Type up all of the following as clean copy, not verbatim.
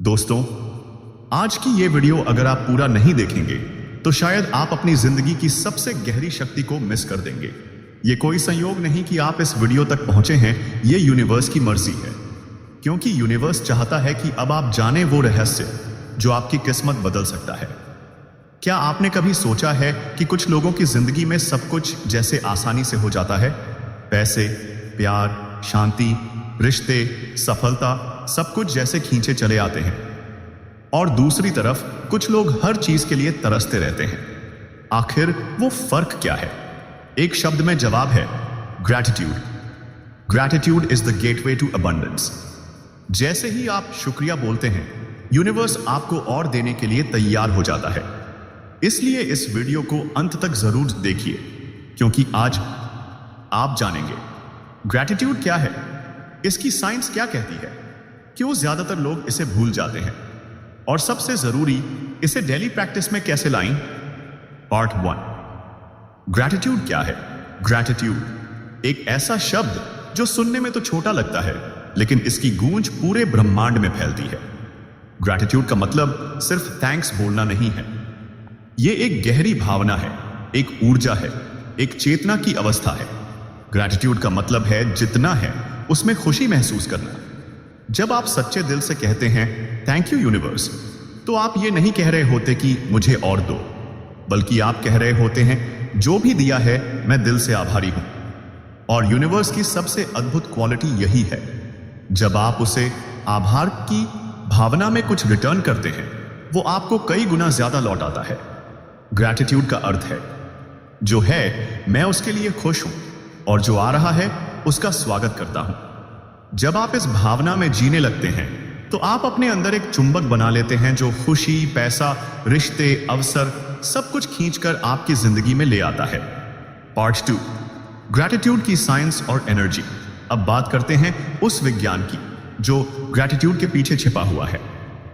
दोस्तों, आज की ये वीडियो अगर आप पूरा नहीं देखेंगे तो शायद आप अपनी जिंदगी की सबसे गहरी शक्ति को मिस कर देंगे। ये कोई संयोग नहीं कि आप इस वीडियो तक पहुंचे हैं, ये यूनिवर्स की मर्जी है। क्योंकि यूनिवर्स चाहता है कि अब आप जानें वो रहस्य जो आपकी किस्मत बदल सकता है। क्या आपने कभी सोचा है कि कुछ लोगों की जिंदगी में सब कुछ जैसे आसानी से हो जाता है? पैसे, प्यार, शांति, रिश्ते, सफलता, सब कुछ जैसे खींचे चले आते हैं। और दूसरी तरफ कुछ लोग हर चीज के लिए तरसते रहते हैं। आखिर वो फर्क क्या है? एक शब्द में जवाब है, gratitude. Gratitude is the gateway to abundance. जैसे ही आप शुक्रिया बोलते हैं, यूनिवर्स आपको और देने के लिए तैयार हो जाता है। इसलिए इस वीडियो को अंत तक जरूर देखिए, क्योंकि आज आप जानेंगे ग्रैटिट्यूड क्या है, इसकी साइंस क्या कहती है, क्यों ज्यादातर लोग इसे भूल जाते हैं, और सबसे जरूरी, इसे डेली प्रैक्टिस में कैसे लाएं। पार्ट 1, ग्रैटिट्यूड क्या है? ग्रैटिट्यूड एक ऐसा शब्द जो सुनने में तो छोटा लगता है, लेकिन इसकी गूंज पूरे ब्रह्मांड में फैलती है। ग्रैटिट्यूड का मतलब सिर्फ थैंक्स बोलना नहीं है। यह एक गहरी भावना है, एक ऊर्जा है, एक चेतना की अवस्था है। ग्रैटिट्यूड का मतलब है जितना है उसमें खुशी महसूस करना। जब आप सच्चे दिल से कहते हैं थैंक यू यूनिवर्स, तो आप ये नहीं कह रहे होते कि मुझे और दो, बल्कि आप कह रहे होते हैं जो भी दिया है मैं दिल से आभारी हूं। और यूनिवर्स की सबसे अद्भुत क्वालिटी यही है, जब आप उसे आभार की भावना में कुछ रिटर्न करते हैं, वो आपको कई गुना ज्यादा लौट आता है। ग्रैटिट्यूड का अर्थ है, जो है मैं उसके लिए खुश हूं, और जो आ रहा है उसका स्वागत करता हूं। जब आप इस भावना में जीने लगते हैं, तो आप अपने अंदर एक चुंबक बना लेते हैं जो खुशी, पैसा, रिश्ते, अवसर सब कुछ खींचकर आपकी जिंदगी में ले आता है। पार्ट 2, ग्रैटिट्यूड की साइंस और एनर्जी। अब बात करते हैं उस विज्ञान की जो ग्रैटिट्यूड के पीछे छिपा हुआ है,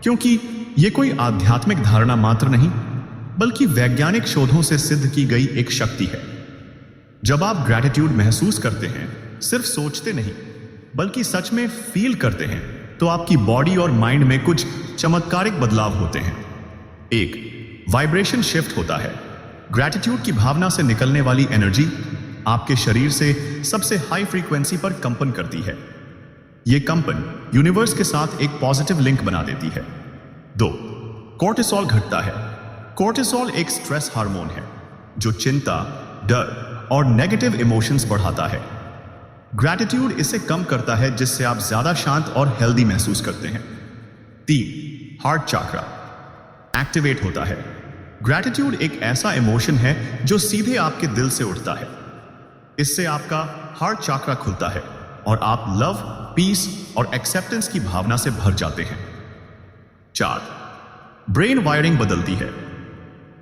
क्योंकि यह कोई आध्यात्मिक धारणा मात्र नहीं, बल्कि वैज्ञानिक शोधों से सिद्ध की गई एक शक्ति है। जब आप ग्रैटिट्यूड महसूस करते हैं, सिर्फ सोचते नहीं बल्कि सच में फील करते हैं, तो आपकी बॉडी और माइंड में कुछ चमत्कारिक बदलाव होते हैं। एक वाइब्रेशन शिफ्ट होता है। ग्रैटिट्यूड की भावना से निकलने वाली एनर्जी आपके शरीर से सबसे हाई फ्रीक्वेंसी पर कंपन करती है। यह कंपन यूनिवर्स के साथ एक पॉजिटिव लिंक बना देती है। 2, कोर्टिसोल घटता है। कोर्टिसोल एक स्ट्रेस हार्मोन है जो चिंता, डर और नेगेटिव इमोशंस बढ़ाता है। ग्रैटिट्यूड इसे कम करता है, जिससे आप ज्यादा शांत और हेल्दी महसूस करते हैं। 3, हार्ट चक्रा एक्टिवेट होता है। ग्रैटिट्यूड एक ऐसा इमोशन है जो सीधे आपके दिल से उठता है। इससे आपका हार्ट चक्रा खुलता है और आप लव, पीस और एक्सेप्टेंस की भावना से भर जाते हैं। 4, ब्रेन वायरिंग बदलती है।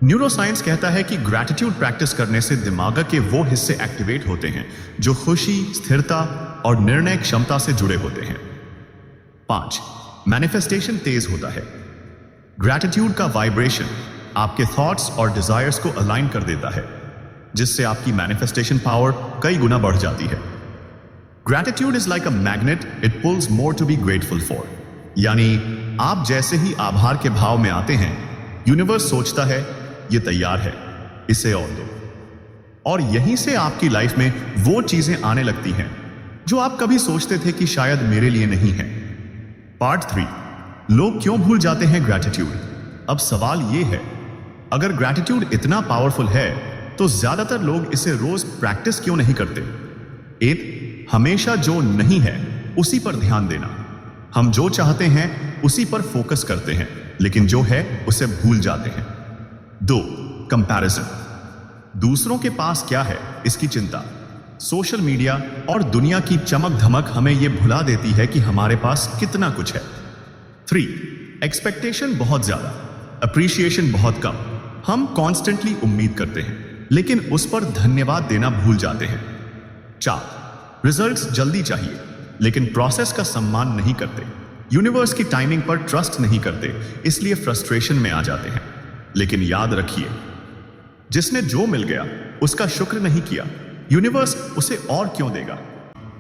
न्यूरोसाइंस कहता है कि ग्रैटिट्यूड प्रैक्टिस करने से दिमाग के वो हिस्से एक्टिवेट होते हैं जो खुशी, स्थिरता और निर्णय क्षमता से जुड़े होते हैं। 5, मैनिफेस्टेशन तेज होता है। ग्रैटिट्यूड का वाइब्रेशन आपके थॉट्स और डिजायर्स को अलाइन कर देता है, जिससे आपकी मैनिफेस्टेशन पावर कई गुना बढ़ जाती है। Gratitude is like a magnet, it pulls more to be grateful for. यानी आप जैसे ही आभार के भाव में आते हैं, यूनिवर्स सोचता है ये तैयार है, इसे और दो। और यहीं से आपकी लाइफ में वो चीजें आने लगती हैं जो आप कभी सोचते थे कि शायद मेरे लिए नहीं है। पार्ट 3, लोग क्यों भूल जाते हैं ग्रैटिट्यूड। अब सवाल ये है, अगर ग्रैटिट्यूड इतना पावरफुल है, तो ज्यादातर लोग इसे रोज प्रैक्टिस क्यों नहीं करते। एक, हमेशा जो नहीं है उसी पर ध्यान देना। हम जो चाहते हैं उसी पर फोकस करते हैं, लेकिन जो है उसे भूल जाते हैं। 2, कंपैरिजन। दूसरों के पास क्या है इसकी चिंता। सोशल मीडिया और दुनिया की चमक धमक हमें यह भुला देती है कि हमारे पास कितना कुछ है। 3, एक्सपेक्टेशन बहुत ज्यादा, अप्रिशिएशन बहुत कम। हम कॉन्स्टेंटली उम्मीद करते हैं, लेकिन उस पर धन्यवाद देना भूल जाते हैं। 4, रिजल्ट्स जल्दी चाहिए, लेकिन प्रोसेस का सम्मान नहीं करते। यूनिवर्स की टाइमिंग पर ट्रस्ट नहीं करते, इसलिए फ्रस्ट्रेशन में आ जाते हैं। लेकिन याद रखिए, जिसने जो मिल गया उसका शुक्र नहीं किया, यूनिवर्स उसे और क्यों देगा।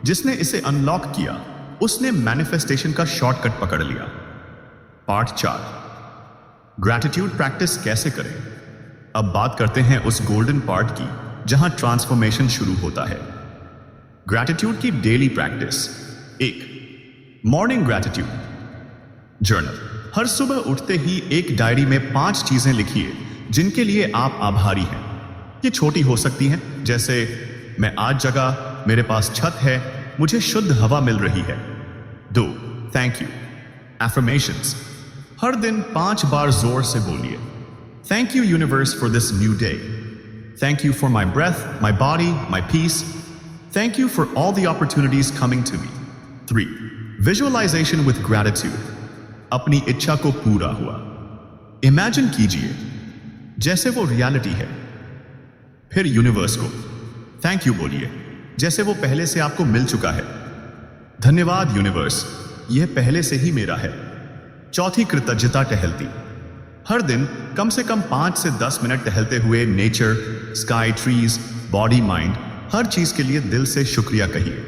जिसने इसे अनलॉक किया, उसने मैनिफेस्टेशन का शॉर्टकट पकड़ लिया। पार्ट 4 ग्रैटिट्यूड प्रैक्टिस कैसे करें। अब बात करते हैं उस गोल्डन पार्ट की जहां ट्रांसफॉर्मेशन शुरू होता है। ग्रैटिट्यूड की daily practice. 1. Morning gratitude journal. हर सुबह उठते ही एक डायरी में 5 चीजें लिखिए जिनके लिए आप आभारी हैं। ये छोटी हो सकती हैं, जैसे मैं आज जगा, मेरे पास छत है, मुझे शुद्ध हवा मिल रही है। 2. Thank you affirmations. हर दिन 5 बार जोर से बोलिए, thank you universe for this new day, thank you for my breath, my body, my peace, thank you for all the opportunities coming to me. 3. Visualisation with gratitude. अपनी इच्छा को पूरा हुआ imagine कीजिए जैसे वो रियलिटी है। फिर यूनिवर्स को थैंक यू बोलिए जैसे वो पहले से आपको मिल चुका है। धन्यवाद यूनिवर्स, यह पहले से ही मेरा है। 4. कृतज्ञता टहलती। हर दिन कम से कम 5 से 10 मिनट टहलते हुए nature, sky, trees, body, mind, हर चीज के लिए दिल से शुक्रिया कहिए।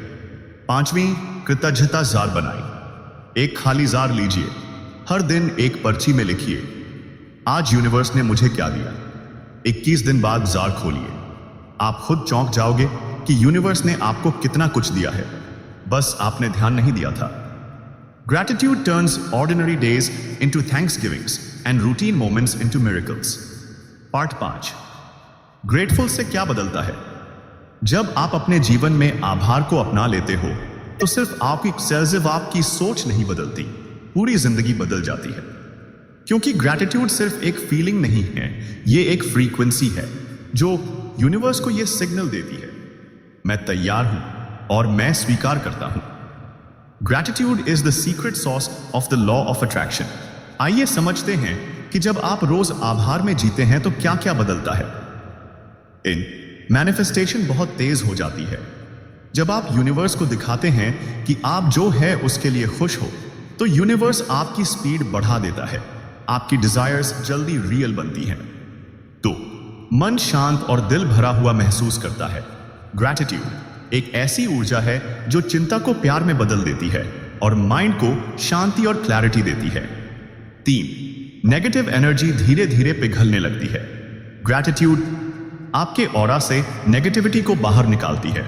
5वीं कृतज्ञता जार बनाई। एक खाली जार लीजिए, हर दिन एक पर्ची में लिखिए, आज यूनिवर्स ने मुझे क्या दिया। 21 दिन बाद जार खोलिए। आप खुद चौंक जाओगे कि यूनिवर्स ने आपको कितना कुछ दिया है, बस आपने ध्यान नहीं दिया था। Gratitude turns ordinary days into thanksgivings and routine moments into miracles. Part 5 grateful से क्या बदलता है। जब आप अपने जीवन में आभार को अपना लेते हो तो सिर्फ आपकी सोच नहीं बदलती, पूरी जिंदगी बदल जाती है। क्योंकि ग्रैटिट्यूड सिर्फ एक फीलिंग नहीं है, ये एक फ्रीक्वेंसी है जो यूनिवर्स को ये सिग्नल देती है, मैं तैयार हूं और मैं स्वीकार करता हूं। Gratitude is the secret swords of the law of attraction. आइए समझते हैं कि जब आप रोज आभार में जीते हैं तो क्या क्या बदलता है। इन मैनिफेस्टेशन बहुत तेज हो जाती है। जब आप यूनिवर्स को दिखाते हैं कि आप जो है उसके लिए खुश हो तो यूनिवर्स आपकी स्पीड बढ़ा देता है, आपकी डिजायर्स जल्दी रियल बनती हैं। तो मन शांत और दिल भरा हुआ महसूस करता है। ग्रैटिट्यूड एक ऐसी ऊर्जा है जो चिंता को प्यार में बदल देती है और माइंड को शांति और क्लैरिटी देती है। 3. नेगेटिव एनर्जी धीरे धीरे पिघलने लगती है। ग्रैटिट्यूड आपके ऑरा से नेगेटिविटी को बाहर निकालती है,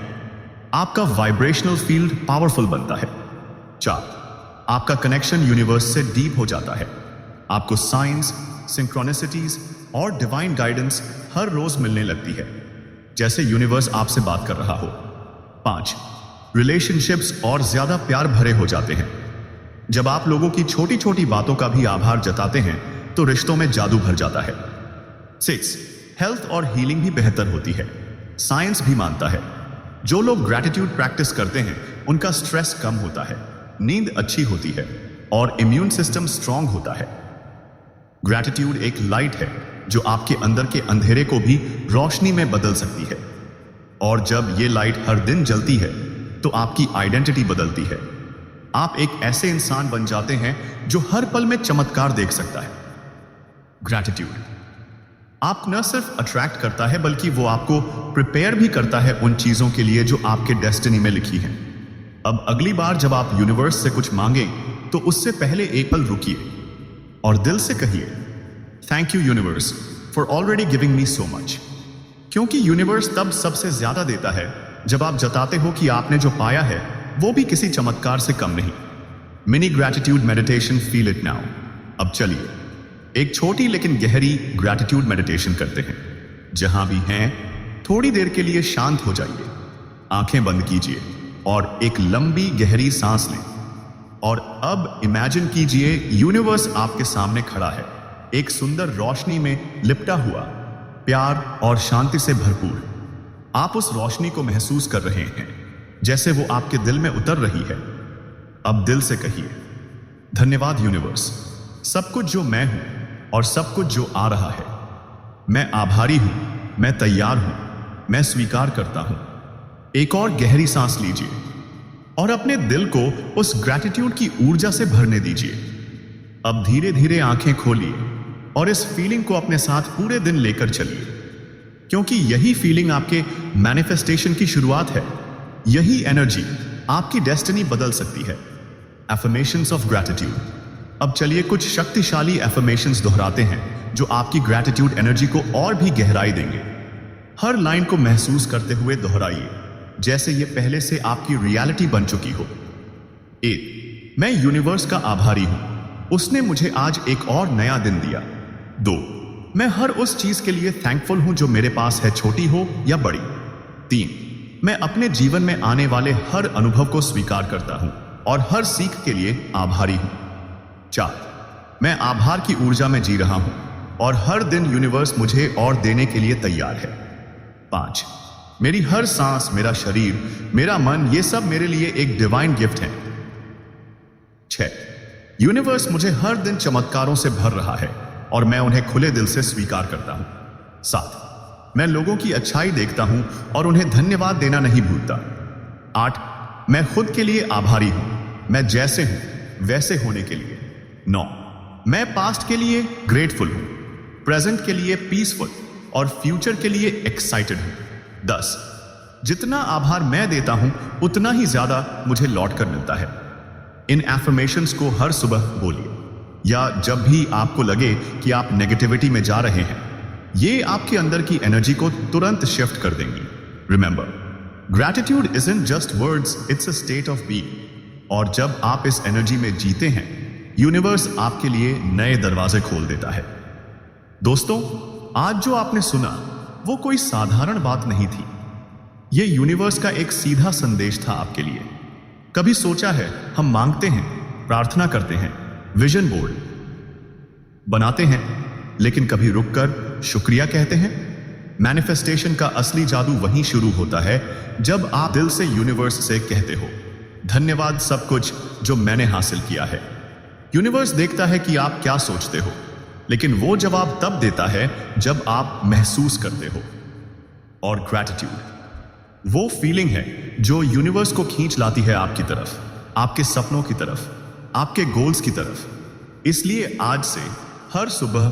आपका वाइब्रेशनल फील्ड पावरफुल बनता है। 4. आपका कनेक्शन यूनिवर्स से डीप हो जाता है, आपको साइंस, सिंक्रोनिसिटीज और डिवाइन गाइडेंस हर रोज मिलने लगती है, जैसे यूनिवर्स आपसे बात कर रहा हो। 5. रिलेशनशिप्स और ज्यादा प्यार भरे हो जाते हैं। जब आप लोगों की छोटी छोटी बातों का भी आभार जताते हैं तो रिश्तों में जादू भर जाता है। 6. हेल्थ और हीलिंग भी बेहतर होती है। साइंस भी मानता है जो लोग ग्रैटिट्यूड प्रैक्टिस करते हैं उनका स्ट्रेस कम होता है, नींद अच्छी होती है और इम्यून सिस्टम स्ट्रांग होता है। ग्रैटिट्यूड एक लाइट है जो आपके अंदर के अंधेरे को भी रोशनी में बदल सकती है, और जब ये लाइट हर दिन जलती है तो आपकी आइडेंटिटी बदलती है। आप एक ऐसे इंसान बन जाते हैं जो हर पल में चमत्कार देख सकता है। ग्रैटिट्यूड आप न सिर्फ अट्रैक्ट करता है बल्कि वो आपको प्रिपेयर भी करता है उन चीजों के लिए जो आपके डेस्टिनी में लिखी हैं। अब अगली बार जब आप यूनिवर्स से कुछ मांगें तो उससे पहले एक पल रुकिए और दिल से कहिए, thank you universe for already giving me so much. क्योंकि यूनिवर्स तब सबसे ज्यादा देता है जब आप जताते हो कि आपने जो पाया है वो भी किसी चमत्कार से कम नहीं। Mini gratitude meditation, feel it now. अब चलिए एक छोटी लेकिन गहरी ग्रैटिट्यूड मेडिटेशन करते हैं। जहां भी हैं थोड़ी देर के लिए शांत हो जाइए, आंखें बंद कीजिए और एक लंबी गहरी सांस लें। और अब इमेजिन कीजिए यूनिवर्स आपके सामने खड़ा है, एक सुंदर रोशनी में लिपटा हुआ, प्यार और शांति से भरपूर। आप उस रोशनी को महसूस कर रहे हैं जैसे वो आपके दिल में उतर रही है। अब दिल से कहिए, धन्यवाद यूनिवर्स, सब कुछ जो मैं हूं और सब कुछ जो आ रहा है, मैं आभारी हूं, मैं तैयार हूं, मैं स्वीकार करता हूं। एक और गहरी सांस लीजिए और अपने दिल को उस ग्रैटिट्यूड की ऊर्जा से भरने दीजिए। अब धीरे धीरे आंखें खोलिए और इस फीलिंग को अपने साथ पूरे दिन लेकर चलिए, क्योंकि यही फीलिंग आपके मैनिफेस्टेशन की शुरुआत है। यही एनर्जी आपकी डेस्टिनी बदल सकती है। Affirmations of gratitude. अब चलिए कुछ शक्तिशाली एफर्मेशंस दोहराते हैं जो आपकी ग्रैटिट्यूड एनर्जी को और भी गहराई देंगे। हर लाइन को महसूस करते हुए दोहराइए जैसे ये पहले से आपकी रियलिटी बन चुकी हो। 1. मैं यूनिवर्स का आभारी हूं, उसने मुझे आज एक और नया दिन दिया। 2. मैं हर उस चीज के लिए थैंकफुल हूं जो मेरे पास है, छोटी हो या बड़ी। 3. मैं अपने जीवन में आने वाले हर अनुभव को स्वीकार करता हूं और हर सीख के लिए आभारी हूं। 4. मैं आभार की ऊर्जा में जी रहा हूं और हर दिन यूनिवर्स मुझे और देने के लिए तैयार है। 5. मेरी हर सांस, मेरा शरीर, मेरा मन, ये सब मेरे लिए एक डिवाइन गिफ्ट है। 6. यूनिवर्स मुझे हर दिन चमत्कारों से भर रहा है और मैं उन्हें खुले दिल से स्वीकार करता हूं। 7. मैं लोगों की अच्छाई देखता हूं और उन्हें धन्यवाद देना नहीं भूलता। 8. मैं खुद के लिए आभारी हूं, मैं जैसे हूं वैसे होने के लिए। 9. मैं पास्ट के लिए ग्रेटफुल हूं, प्रेजेंट के लिए पीसफुल और फ्यूचर के लिए एक्साइटेड हूं। 10. जितना आभार मैं देता हूं उतना ही ज्यादा मुझे लौट कर मिलता है। इन एफर्मेशंस को हर सुबह बोलिए या जब भी आपको लगे कि आप नेगेटिविटी में जा रहे हैं। ये आपके अंदर की एनर्जी को तुरंत शिफ्ट कर देंगी। Remember, gratitude isn't just words, it's a state of being. और जब आप इस एनर्जी में जीते हैं, यूनिवर्स आपके लिए नए दरवाजे खोल देता है। दोस्तों, आज जो आपने सुना वो कोई साधारण बात नहीं थी। ये यूनिवर्स का एक सीधा संदेश था आपके लिए। कभी सोचा है हम मांगते हैं, प्रार्थना करते हैं, विजन बोर्ड बनाते हैं, लेकिन कभी रुककर शुक्रिया कहते हैं? मैनिफेस्टेशन का असली जादू वहीं शुरू होता है जब आप दिल से यूनिवर्स से कहते हो, धन्यवाद सब कुछ जो मैंने हासिल किया है। यूनिवर्स देखता है कि आप क्या सोचते हो, लेकिन वो जवाब तब देता है जब आप महसूस करते हो। और ग्रैटिट्यूड वो फीलिंग है जो यूनिवर्स को खींच लाती है आपकी तरफ, आपके सपनों की तरफ, आपके गोल्स की तरफ। इसलिए आज से हर सुबह,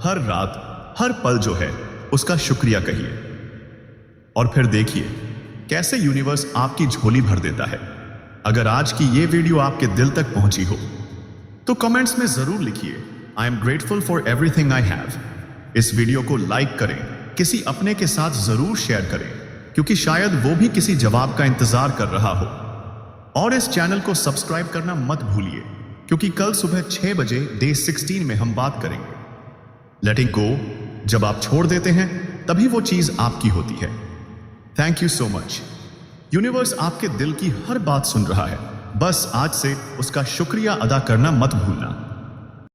हर रात, हर पल जो है उसका शुक्रिया कहिए और फिर देखिए कैसे यूनिवर्स आपकी झोली भर देता है। अगर आज की ये वीडियो आपके दिल तक पहुंची हो तो कमेंट्स में जरूर लिखिए, I am grateful for everything I have. इस वीडियो को लाइक करें, किसी अपने के साथ जरूर शेयर करें, क्योंकि शायद वो भी किसी जवाब का इंतजार कर रहा हो। और इस चैनल को सब्सक्राइब करना मत भूलिए, क्योंकि कल सुबह 6 बजे डे 16 में हम बात करेंगे लेटिंग गो। जब आप छोड़ देते हैं तभी वो चीज आपकी होती है। Thank you so much. Universe आपके दिल की हर बात सुन रहा है, बस आज से उसका शुक्रिया अदा करना मत भूलना।